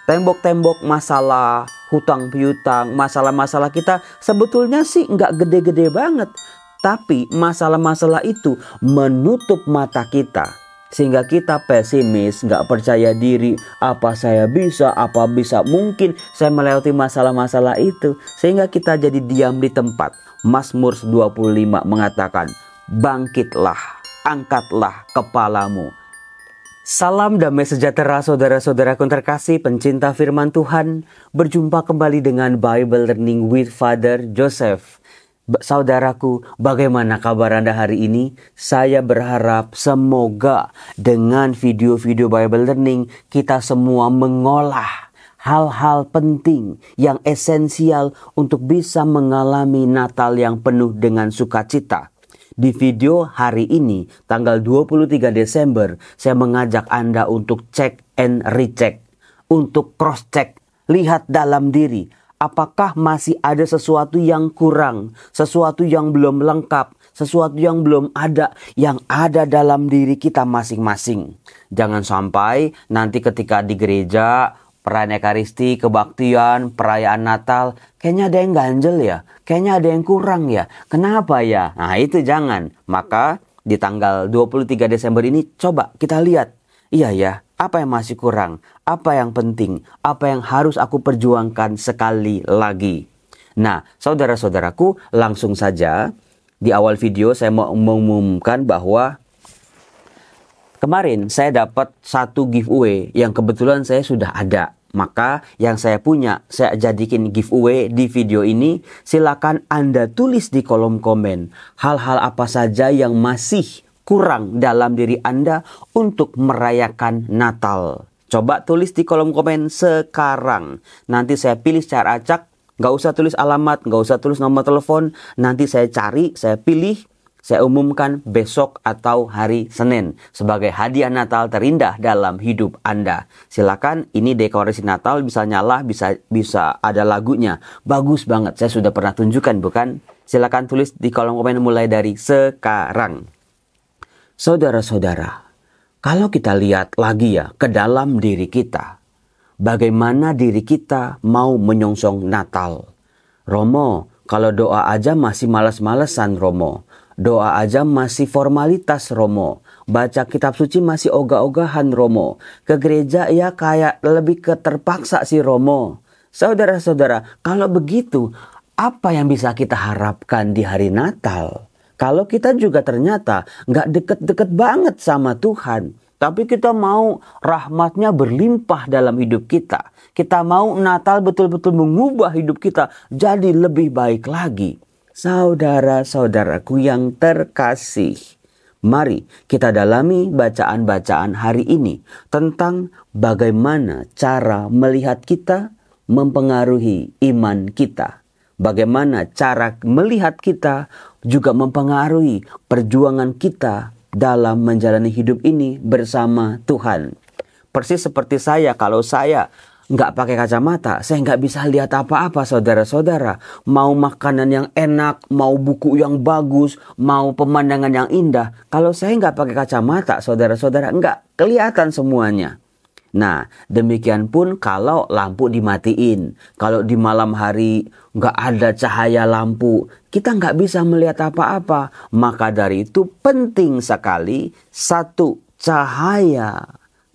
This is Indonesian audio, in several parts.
Tembok-tembok masalah, hutang piutang, masalah-masalah kita sebetulnya sih nggak gede-gede banget. Tapi masalah-masalah itu menutup mata kita. Sehingga kita pesimis, nggak percaya diri. Apa saya bisa, apa bisa mungkin saya melewati masalah-masalah itu. Sehingga kita jadi diam di tempat. Mazmur 25 mengatakan, bangkitlah, angkatlah kepalamu. Salam damai sejahtera saudara-saudaraku terkasih pencinta firman Tuhan. Berjumpa kembali dengan Bible Learning with Father Joseph. Saudaraku, bagaimana kabar Anda hari ini? Saya berharap semoga dengan video-video Bible Learning kita semua mengolah hal-hal penting yang esensial untuk bisa mengalami Natal yang penuh dengan sukacita. Di video hari ini, tanggal 23 Desember, saya mengajak Anda untuk cek and recheck. Untuk cross check, lihat dalam diri. Apakah masih ada sesuatu yang kurang, sesuatu yang belum lengkap, sesuatu yang belum ada, yang ada dalam diri kita masing-masing. Jangan sampai nanti ketika di gereja, perayaan Ekaristi, kebaktian, perayaan Natal, kayaknya ada yang ganjel ya, kayaknya ada yang kurang ya, kenapa ya? Nah itu jangan. Maka di tanggal 23 Desember ini coba kita lihat, iya ya, apa yang masih kurang, apa yang penting, apa yang harus aku perjuangkan sekali lagi. Nah saudara-saudaraku, langsung saja di awal video saya mau mengumumkan bahwa kemarin saya dapat satu giveaway yang kebetulan saya sudah ada. Maka yang saya punya, saya jadikan giveaway di video ini. Silakan Anda tulis di kolom komen hal-hal apa saja yang masih kurang dalam diri Anda untuk merayakan Natal. Coba tulis di kolom komen sekarang. Nanti saya pilih secara acak. Nggak usah tulis alamat, nggak usah tulis nomor telepon. Nanti saya cari, saya pilih. Saya umumkan besok atau hari Senin sebagai hadiah Natal terindah dalam hidup Anda. Silakan, ini dekorasi Natal bisa nyala, bisa ada lagunya. Bagus banget, saya sudah pernah tunjukkan bukan? Silakan tulis di kolom komen mulai dari sekarang. Saudara-saudara, kalau kita lihat lagi ya ke dalam diri kita, bagaimana diri kita mau menyongsong Natal. Romo, kalau doa aja masih malas-malesan Romo. Doa aja masih formalitas Romo. Baca kitab suci masih ogah-ogahan Romo. Ke gereja ya kayak lebih keterpaksa sih Romo. Saudara-saudara, kalau begitu, apa yang bisa kita harapkan di hari Natal? Kalau kita juga ternyata nggak deket-deket banget sama Tuhan. Tapi kita mau rahmatnya berlimpah dalam hidup kita. Kita mau Natal betul-betul mengubah hidup kita jadi lebih baik lagi. Saudara-saudaraku yang terkasih, mari kita dalami bacaan-bacaan hari ini tentang bagaimana cara melihat kita mempengaruhi iman kita. Bagaimana cara melihat kita juga mempengaruhi perjuangan kita dalam menjalani hidup ini bersama Tuhan. Persis seperti saya, kalau saya nggak pakai kacamata, saya nggak bisa lihat apa-apa saudara-saudara. Mau makanan yang enak, mau buku yang bagus, mau pemandangan yang indah. Kalau saya nggak pakai kacamata saudara-saudara, nggak kelihatan semuanya. Nah demikian pun kalau lampu dimatiin. Kalau di malam hari nggak ada cahaya lampu, kita nggak bisa melihat apa-apa. Maka dari itu penting sekali satu cahaya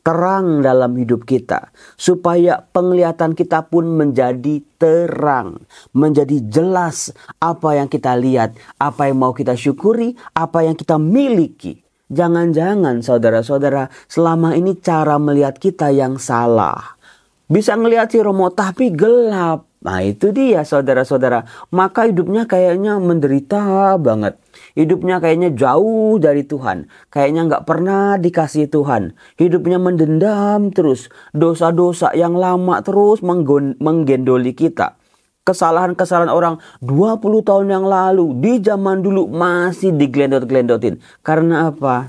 terang dalam hidup kita, supaya penglihatan kita pun menjadi terang, menjadi jelas apa yang kita lihat, apa yang mau kita syukuri, apa yang kita miliki. Jangan-jangan saudara-saudara, selama ini cara melihat kita yang salah. Bisa ngelihat si Romo tapi gelap. Nah itu dia saudara-saudara, maka hidupnya kayaknya menderita banget. Hidupnya kayaknya jauh dari Tuhan. Kayaknya nggak pernah dikasihi Tuhan. Hidupnya mendendam terus. Dosa-dosa yang lama terus menggendoli kita. Kesalahan-kesalahan orang 20 tahun yang lalu, di zaman dulu masih digelendot-gelendotin. Karena apa?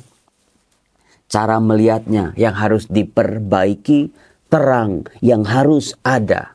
Cara melihatnya yang harus diperbaiki, terang yang harus ada.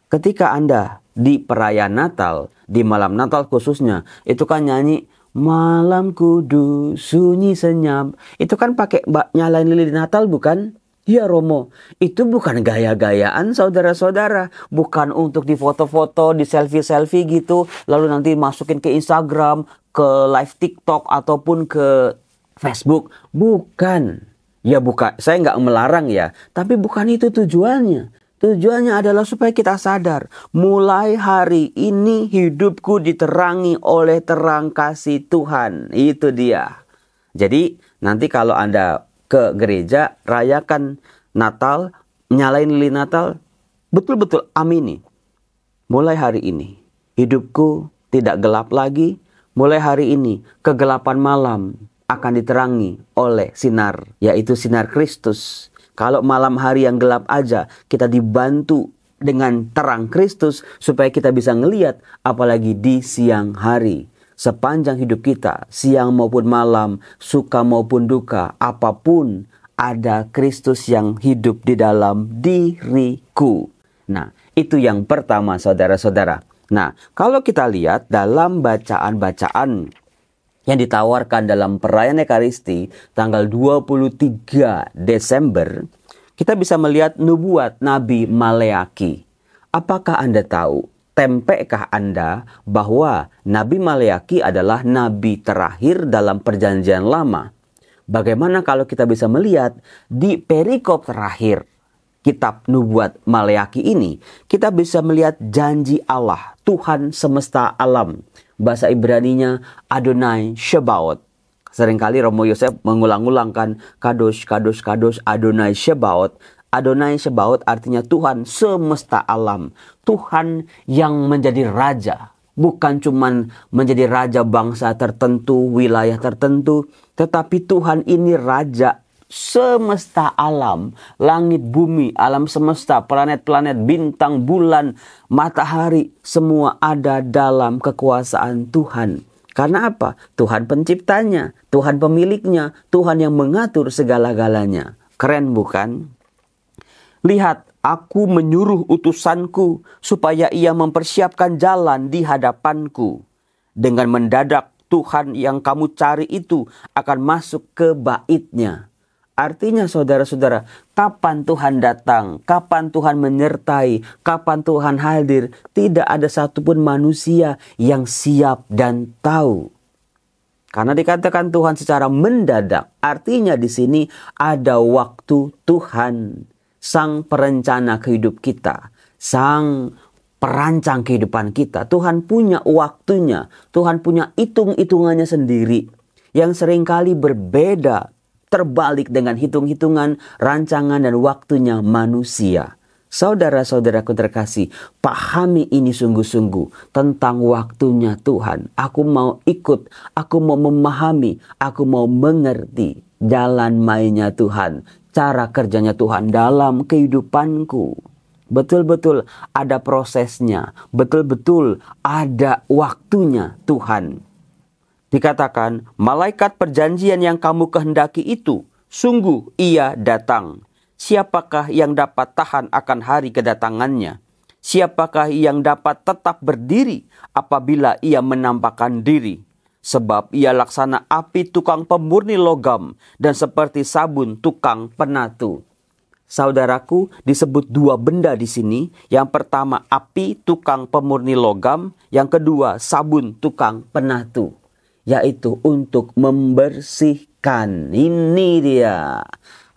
Ketika Anda di perayaan Natal, di malam Natal khususnya, itu kan nyanyi malam kudus sunyi senyap. Itu kan pakai nyalain lilin Natal bukan? Ya Romo, itu bukan gaya-gayaan saudara-saudara. Bukan untuk difoto-foto, di selfie-selfie gitu. Lalu nanti masukin ke Instagram, ke live TikTok, ataupun ke Facebook. Bukan. Ya bukan, saya nggak melarang ya. Tapi bukan itu tujuannya. Tujuannya adalah supaya kita sadar. Mulai hari ini hidupku diterangi oleh terang kasih Tuhan. Itu dia. Jadi nanti kalau Anda ke gereja, rayakan Natal, nyalain lilin Natal, betul-betul amini. Mulai hari ini, hidupku tidak gelap lagi. Mulai hari ini, kegelapan malam akan diterangi oleh sinar, yaitu sinar Kristus. Kalau malam hari yang gelap aja, kita dibantu dengan terang Kristus supaya kita bisa ngelihat, apalagi di siang hari. Sepanjang hidup kita, siang maupun malam, suka maupun duka, apapun, ada Kristus yang hidup di dalam diriku. Nah, itu yang pertama saudara-saudara. Nah, kalau kita lihat dalam bacaan-bacaan yang ditawarkan dalam perayaan Ekaristi tanggal 23 Desember, kita bisa melihat nubuat Nabi Maleaki. Apakah Anda tahu? Tempekah Anda bahwa Nabi Maleaki adalah nabi terakhir dalam perjanjian lama? Bagaimana kalau kita bisa melihat di perikop terakhir kitab nubuat Maleaki ini, kita bisa melihat janji Allah, Tuhan semesta alam. Bahasa Ibraninya Adonai Shebaot. Seringkali Romo Yosef mengulang-ulangkan kadosh, kadosh, kadosh, Adonai Shebaot. Adonai Shebaot artinya Tuhan semesta alam. Tuhan yang menjadi raja. Bukan cuman menjadi raja bangsa tertentu, wilayah tertentu. Tetapi Tuhan ini raja semesta alam. Langit, bumi, alam semesta, planet-planet, bintang, bulan, matahari. Semua ada dalam kekuasaan Tuhan. Karena apa? Tuhan penciptanya, Tuhan pemiliknya, Tuhan yang mengatur segala-galanya. Keren bukan? Lihat, aku menyuruh utusanku supaya ia mempersiapkan jalan di hadapanku. Dengan mendadak Tuhan yang kamu cari itu akan masuk ke baitnya. Artinya saudara-saudara, kapan Tuhan datang, kapan Tuhan menyertai, kapan Tuhan hadir, tidak ada satupun manusia yang siap dan tahu. Karena dikatakan Tuhan secara mendadak, artinya di sini ada waktu Tuhan. Sang perencana kehidupan kita, sang perancang kehidupan kita. Tuhan punya waktunya, Tuhan punya hitung-hitungannya sendiri yang seringkali berbeda, terbalik dengan hitung-hitungan, rancangan dan waktunya manusia. Saudara-saudaraku terkasih, pahami ini sungguh-sungguh tentang waktunya Tuhan. Aku mau ikut, aku mau memahami, aku mau mengerti jalan mainnya Tuhan. Cara kerjanya Tuhan dalam kehidupanku. Betul-betul ada prosesnya. Betul-betul ada waktunya Tuhan. Dikatakan, malaikat perjanjian yang kamu kehendaki itu, sungguh ia datang. Siapakah yang dapat tahan akan hari kedatangannya? Siapakah yang dapat tetap berdiri apabila ia menampakkan diri? Sebab ia laksana api tukang pemurni logam dan seperti sabun tukang penatu. Saudaraku, disebut dua benda di sini. Yang pertama api tukang pemurni logam, yang kedua sabun tukang penatu, yaitu untuk membersihkan. Ini dia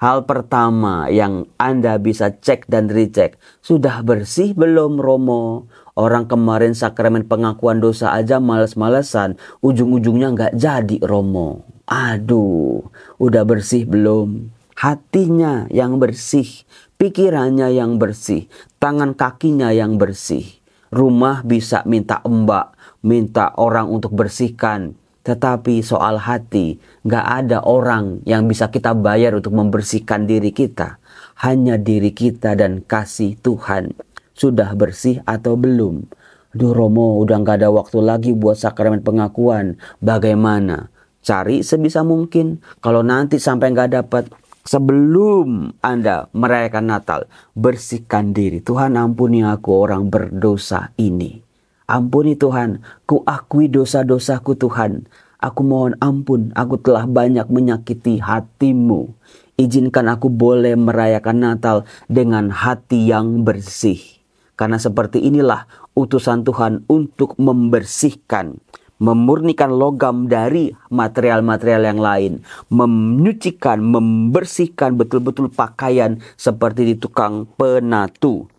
hal pertama yang Anda bisa cek dan recheck. Sudah bersih belum Romo? Orang kemarin sakramen pengakuan dosa aja males-malesan. Ujung-ujungnya nggak jadi Romo. Aduh, udah bersih belum? Hatinya yang bersih, pikirannya yang bersih, tangan kakinya yang bersih. Rumah bisa minta embak, minta orang untuk bersihkan. Tetapi soal hati, nggak ada orang yang bisa kita bayar untuk membersihkan diri kita. Hanya diri kita dan kasih Tuhan. Sudah bersih atau belum? Aduh Romo, udah nggak ada waktu lagi buat sakramen pengakuan. Bagaimana? Cari sebisa mungkin. Kalau nanti sampai nggak dapat, sebelum Anda merayakan Natal, bersihkan diri. Tuhan, ampuni aku orang berdosa ini. Ampuni Tuhan, ku akui dosa-dosaku Tuhan. Aku mohon ampun, aku telah banyak menyakiti hatimu. Izinkan aku boleh merayakan Natal dengan hati yang bersih. Karena seperti inilah utusan Tuhan untuk membersihkan, memurnikan logam dari material-material yang lain, menyucikan, membersihkan betul-betul pakaian seperti di tukang penatu.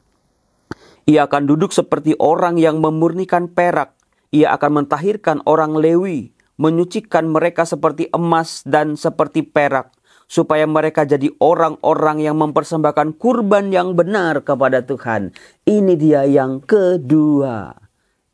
Ia akan duduk seperti orang yang memurnikan perak. Ia akan mentahirkan orang Lewi, menyucikan mereka seperti emas dan seperti perak, supaya mereka jadi orang-orang yang mempersembahkan kurban yang benar kepada Tuhan. Ini dia yang kedua.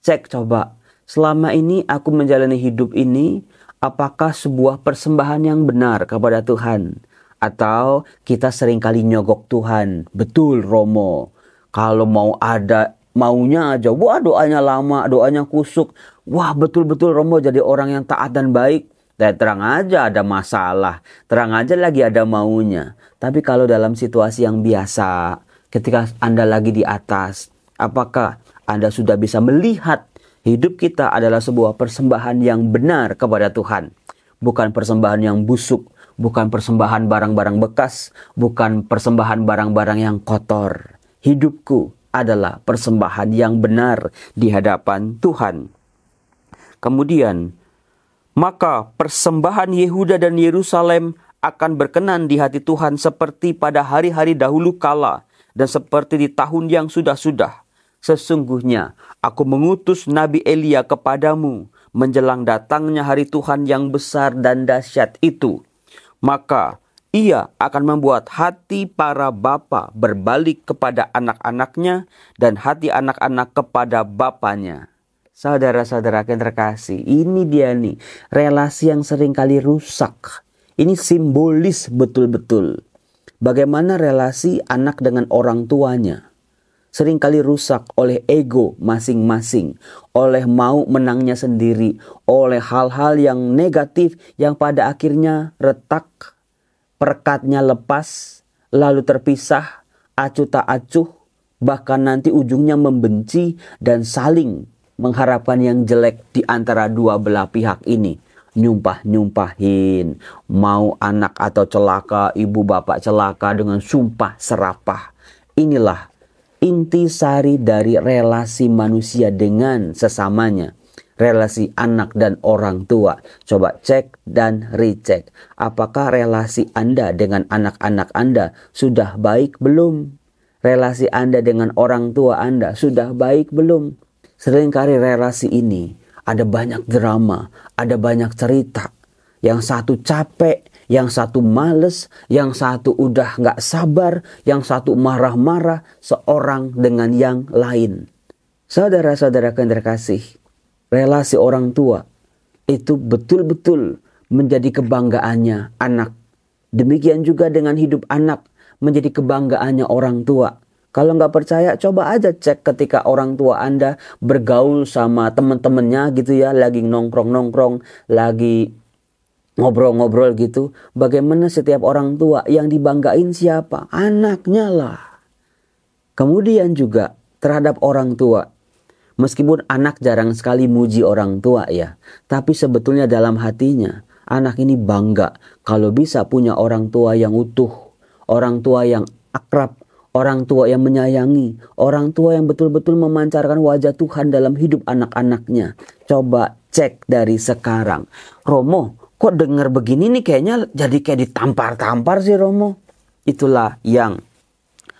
Cek coba, selama ini aku menjalani hidup ini, apakah sebuah persembahan yang benar kepada Tuhan? Atau kita seringkali nyogok Tuhan? Betul Romo, kalau mau ada maunya aja, wah doanya lama, doanya kusuk. Wah betul-betul Romo jadi orang yang taat dan baik. Dan terang aja ada masalah, terang aja lagi ada maunya. Tapi kalau dalam situasi yang biasa, ketika Anda lagi di atas, apakah Anda sudah bisa melihat hidup kita adalah sebuah persembahan yang benar kepada Tuhan? Bukan persembahan yang busuk, bukan persembahan barang-barang bekas, bukan persembahan barang-barang yang kotor. Hidupku adalah persembahan yang benar di hadapan Tuhan. Kemudian, maka persembahan Yehuda dan Yerusalem akan berkenan di hati Tuhan seperti pada hari-hari dahulu kala dan seperti di tahun yang sudah-sudah. Sesungguhnya aku mengutus Nabi Elia kepadamu menjelang datangnya hari Tuhan yang besar dan dahsyat itu. Maka ia akan membuat hati para bapa berbalik kepada anak-anaknya dan hati anak-anak kepada bapanya. Saudara-saudara yang terkasih, ini dia nih relasi yang seringkali rusak. Ini simbolis betul-betul. Bagaimana relasi anak dengan orang tuanya seringkali rusak oleh ego masing-masing, oleh mau menangnya sendiri, oleh hal-hal yang negatif yang pada akhirnya retak, perekatnya lepas, lalu terpisah, acuh tak acuh, bahkan nanti ujungnya membenci dan saling mengharapkan yang jelek di antara dua belah pihak ini. Nyumpah-nyumpahin, mau anak atau celaka, ibu bapak celaka dengan sumpah serapah. Inilah intisari dari relasi manusia dengan sesamanya. Relasi anak dan orang tua. Coba cek dan recheck. Apakah relasi Anda dengan anak-anak Anda sudah baik belum? Relasi Anda dengan orang tua Anda sudah baik belum? Seringkali relasi ini ada banyak drama, ada banyak cerita. Yang satu capek, yang satu males, yang satu udah gak sabar, yang satu marah-marah seorang dengan yang lain. Saudara-saudara yang terkasih, relasi orang tua itu betul-betul menjadi kebanggaannya anak. Demikian juga dengan hidup anak menjadi kebanggaannya orang tua. Kalau nggak percaya, coba aja cek ketika orang tua Anda bergaul sama teman-temannya gitu ya, lagi nongkrong-nongkrong, lagi ngobrol-ngobrol gitu. Bagaimana setiap orang tua yang dibanggain siapa? Anaknya lah. Kemudian juga terhadap orang tua. Meskipun anak jarang sekali muji orang tua ya, tapi sebetulnya dalam hatinya anak ini bangga kalau bisa punya orang tua yang utuh, orang tua yang akrab, orang tua yang menyayangi, orang tua yang betul-betul memancarkan wajah Tuhan dalam hidup anak-anaknya. Coba cek dari sekarang. Romo, kok dengar begini nih kayaknya jadi kayak ditampar-tampar sih Romo. Itulah yang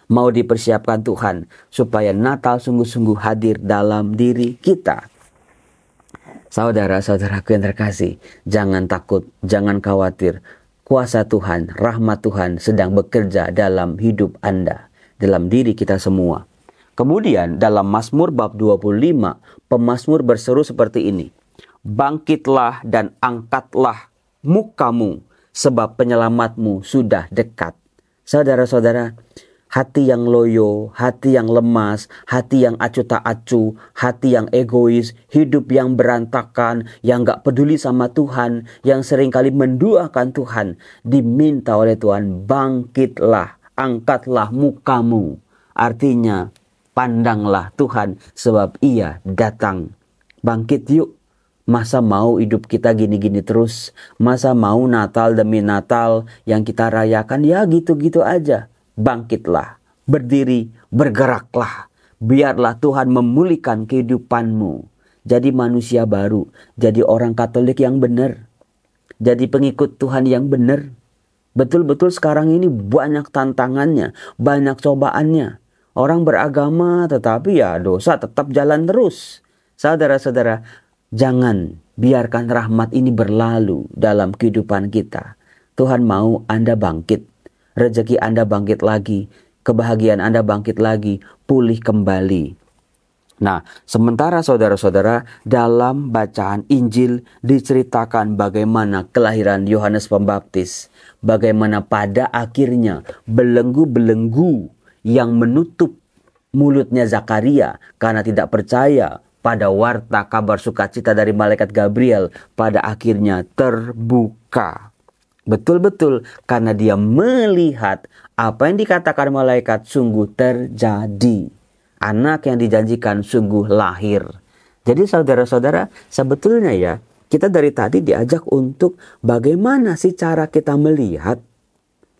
mau dipersiapkan Tuhan supaya Natal sungguh-sungguh hadir dalam diri kita. Saudara-saudaraku yang terkasih, jangan takut, jangan khawatir. Kuasa Tuhan, rahmat Tuhan sedang bekerja dalam hidup Anda, dalam diri kita semua. Kemudian dalam Mazmur bab 25, pemazmur berseru seperti ini. Bangkitlah dan angkatlah mukamu, sebab penyelamatmu sudah dekat. Saudara-saudara, hati yang loyo, hati yang lemas, hati yang acuh tak acuh, hati yang egois, hidup yang berantakan, yang gak peduli sama Tuhan, yang seringkali menduakan Tuhan, diminta oleh Tuhan, bangkitlah, angkatlah mukamu. Artinya, pandanglah Tuhan sebab Ia datang. Bangkit yuk, Masa mau hidup kita gini-gini terus? Masa mau Natal demi Natal yang kita rayakan ya gitu-gitu aja? Bangkitlah, berdiri, bergeraklah. Biarlah Tuhan memulihkan kehidupanmu. Jadi manusia baru, jadi orang Katolik yang benar. Jadi pengikut Tuhan yang benar. Betul-betul sekarang ini banyak tantangannya, banyak cobaannya. Orang beragama tetapi ya dosa tetap jalan terus. Saudara-saudara, jangan biarkan rahmat ini berlalu dalam kehidupan kita. Tuhan mau Anda bangkit. Rezeki Anda bangkit lagi. Kebahagiaan Anda bangkit lagi. Pulih kembali. Nah, sementara saudara-saudara, dalam bacaan Injil diceritakan bagaimana kelahiran Yohanes Pembaptis. Bagaimana pada akhirnya belenggu-belenggu yang menutup mulutnya Zakaria karena tidak percaya pada warta kabar sukacita dari malaikat Gabriel pada akhirnya terbuka. Betul-betul karena dia melihat apa yang dikatakan malaikat sungguh terjadi. Anak yang dijanjikan sungguh lahir. Jadi saudara-saudara, sebetulnya ya, kita dari tadi diajak untuk bagaimana sih cara kita melihat.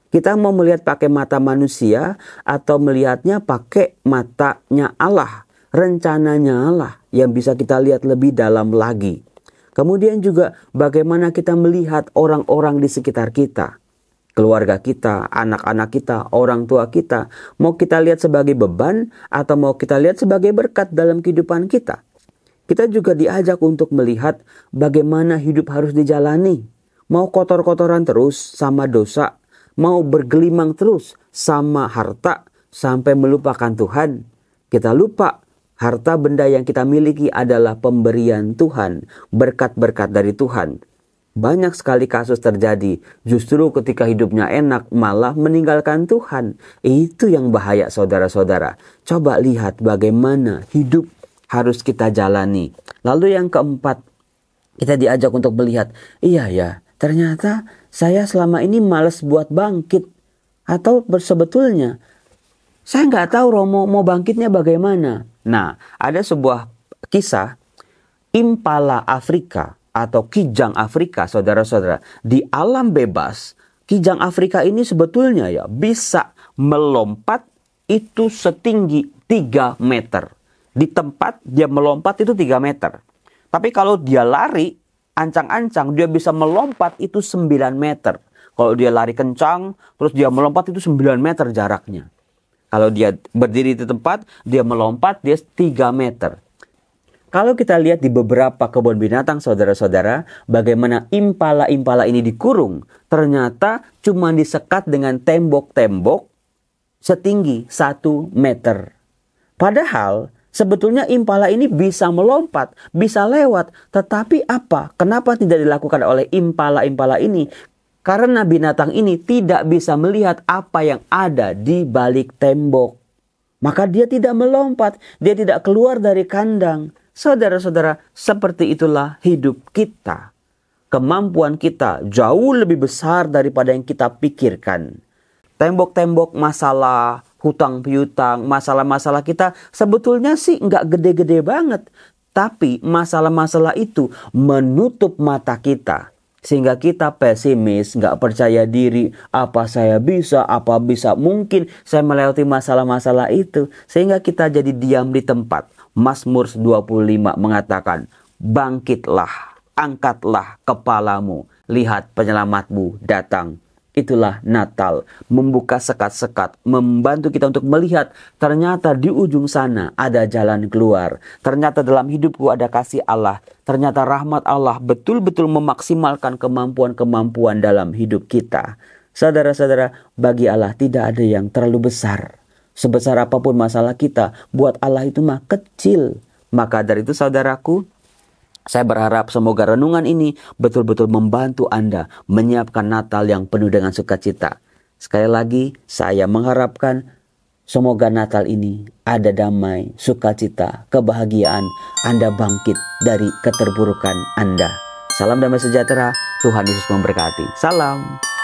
Kita mau melihat pakai mata manusia atau melihatnya pakai matanya Allah. Rencananya Allah yang bisa kita lihat lebih dalam lagi. Kemudian juga bagaimana kita melihat orang-orang di sekitar kita. Keluarga kita, anak-anak kita, orang tua kita. Mau kita lihat sebagai beban atau mau kita lihat sebagai berkat dalam kehidupan kita. Kita juga diajak untuk melihat bagaimana hidup harus dijalani. Mau kotor-kotoran terus sama dosa. Mau bergelimang terus sama harta sampai melupakan Tuhan. Kita lupa harta benda yang kita miliki adalah pemberian Tuhan. Berkat-berkat dari Tuhan. Banyak sekali kasus terjadi justru ketika hidupnya enak malah meninggalkan Tuhan. Itu yang bahaya saudara-saudara. Coba lihat bagaimana hidup harus kita jalani. Lalu yang keempat, kita diajak untuk melihat, iya ya, ternyata saya selama ini malas buat bangkit. Atau sebetulnya saya nggak tahu Romo mau bangkitnya bagaimana. Nah, ada sebuah kisah impala Afrika atau kijang Afrika, saudara-saudara. Di alam bebas, kijang Afrika ini sebetulnya ya bisa melompat itu setinggi 3 meter. Di tempat dia melompat itu 3 meter. Tapi kalau dia lari, ancang-ancang dia bisa melompat itu 9 meter. Kalau dia lari kencang, terus dia melompat itu 9 meter jaraknya. Kalau dia berdiri di tempat, dia melompat dia 3 meter. Kalau kita lihat di beberapa kebun binatang saudara-saudara, bagaimana impala-impala ini dikurung, ternyata cuma disekat dengan tembok-tembok setinggi 1 meter. Padahal sebetulnya impala ini bisa melompat, bisa lewat. Tetapi apa? Kenapa tidak dilakukan oleh impala-impala ini? Karena binatang ini tidak bisa melihat apa yang ada di balik tembok. Maka dia tidak melompat, dia tidak keluar dari kandang. Saudara-saudara, seperti itulah hidup kita. Kemampuan kita jauh lebih besar daripada yang kita pikirkan. Tembok-tembok masalah, hutang piutang, masalah-masalah kita sebetulnya sih nggak gede-gede banget. Tapi masalah-masalah itu menutup mata kita. Sehingga kita pesimis, nggak percaya diri. Apa saya bisa, apa bisa mungkin saya melewati masalah-masalah itu. Sehingga kita jadi diam di tempat. Mazmur 25 mengatakan, bangkitlah, angkatlah kepalamu, lihat penyelamatmu datang. Itulah Natal, membuka sekat-sekat, membantu kita untuk melihat ternyata di ujung sana ada jalan keluar. Ternyata dalam hidupku ada kasih Allah. Ternyata rahmat Allah betul-betul memaksimalkan kemampuan-kemampuan dalam hidup kita. Saudara-saudara, bagi Allah tidak ada yang terlalu besar. Sebesar apapun masalah kita, buat Allah itu mah kecil. Maka dari itu saudaraku, saya berharap semoga renungan ini betul-betul membantu Anda menyiapkan Natal yang penuh dengan sukacita. Sekali lagi, saya mengharapkan semoga Natal ini ada damai, sukacita, kebahagiaan. Anda bangkit dari keterpurukan Anda. Salam damai sejahtera, Tuhan Yesus memberkati. Salam.